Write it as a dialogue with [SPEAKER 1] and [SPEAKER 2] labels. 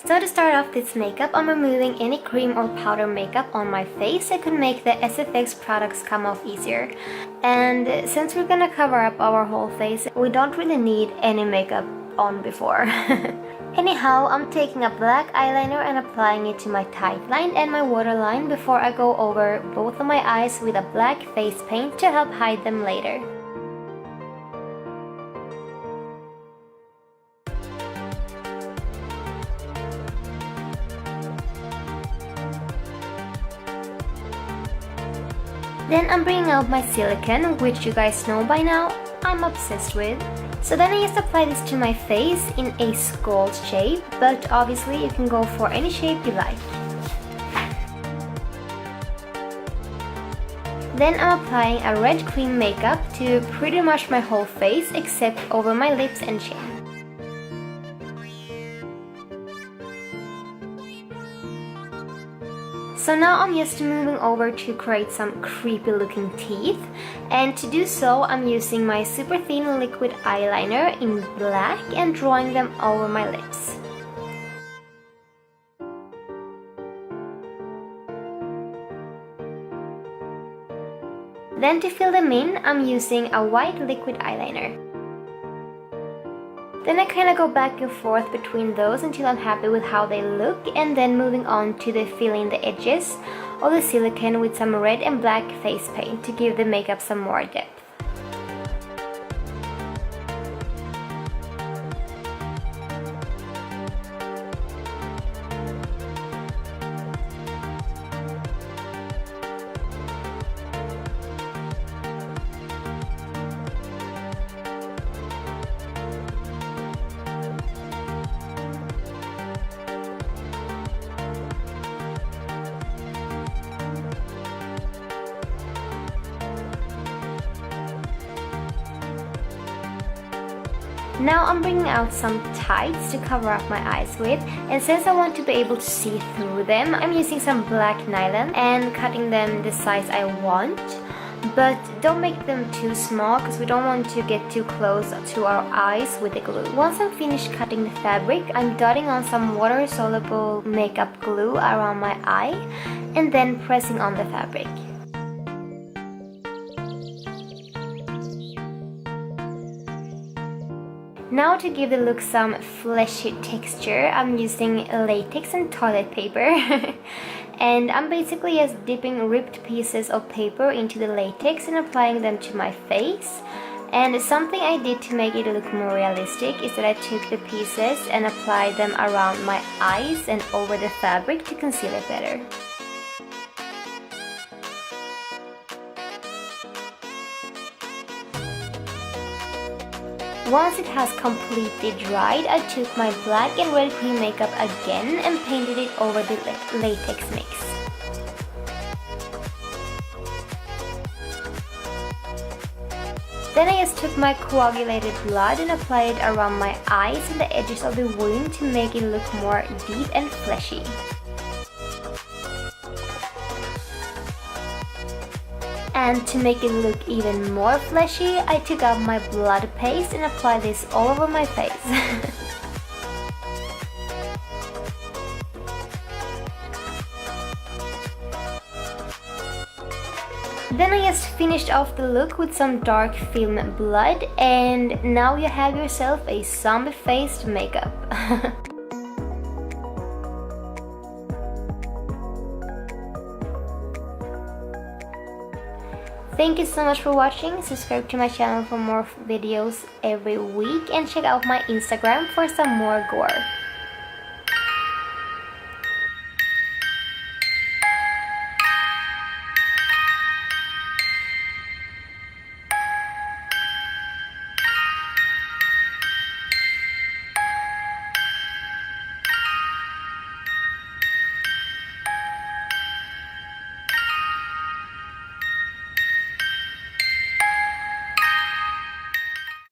[SPEAKER 1] So to start off this makeup, I'm removing any cream or powder makeup on my face that could make the SFX products come off easier. And since we're gonna cover up our whole face, we don't really need any makeup on before. Anyhow, I'm taking a black eyeliner and applying it to my tight line and my waterline before I go over both of my eyes with a black face paint to help hide them later. Then I'm bringing out my silicone, which you guys know by now I'm obsessed with. So then I just apply this to my face in a skull shape, but obviously you can go for any shape you like. Then I'm applying a red cream makeup to pretty much my whole face except over my lips and chin. So now I'm just moving over to create some creepy looking teeth, and to do so I'm using my super thin liquid eyeliner in black and drawing them over my lips. Then to fill them in, I'm using a white liquid eyeliner. Then I kind of go back and forth between those until I'm happy with how they look, and then moving on to the filling the edges of the silicone with some red and black face paint to give the makeup some more depth. Now I'm bringing out some tights to cover up my eyes with, and since I want to be able to see through them, I'm using some black nylon and cutting them the size I want. But don't make them too small because we don't want to get too close to our eyes with the glue. Once I'm finished cutting the fabric, I'm dotting on some water-soluble makeup glue around my eye and then pressing on the fabric. Now to give the look some fleshy texture, I'm using latex and toilet paper. And I'm basically just dipping ripped pieces of paper into the latex and applying them to my face. And something I did to make it look more realistic is that I took the pieces and applied them around my eyes and over the fabric to conceal it better. Once it has completely dried, I took my black and red cream makeup again and painted it over the latex mix. Then I just took my coagulated blood and applied it around my eyes and the edges of the wound to make it look more deep and fleshy. And to make it look even more fleshy, I took out my blood paste and applied this all over my face. Then I just finished off the look with some dark film blood, and now you have yourself a zombie-faced makeup. Thank you so much for watching. Subscribe to my channel for more videos every week and check out my Instagram for some more gore.